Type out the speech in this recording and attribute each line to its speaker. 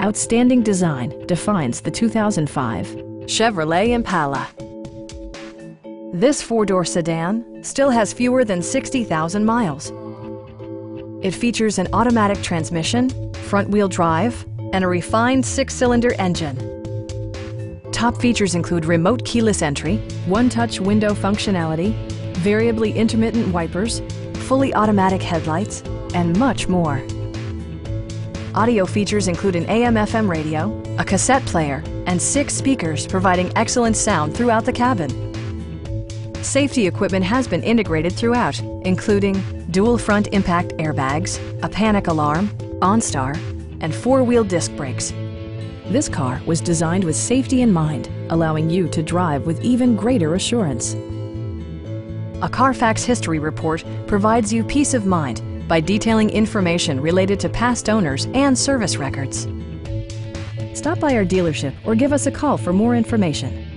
Speaker 1: Outstanding design defines the 2005 Chevrolet Impala. This four-door sedan still has fewer than 60,000 miles. It features an automatic transmission, front-wheel drive, and a refined six-cylinder engine. Top features include remote keyless entry, one-touch window functionality, variably intermittent wipers, fully automatic headlights, and much more. Audio features include an AM/FM radio, a cassette player, and 6 speakers providing excellent sound throughout the cabin. Safety equipment has been integrated throughout, including dual front impact airbags, a panic alarm, OnStar, and 4-wheel disc brakes. This car was designed with safety in mind, allowing you to drive with even greater assurance. A Carfax history report provides you peace of mind by detailing information related to past owners and service records. Stop by our dealership or give us a call for more information.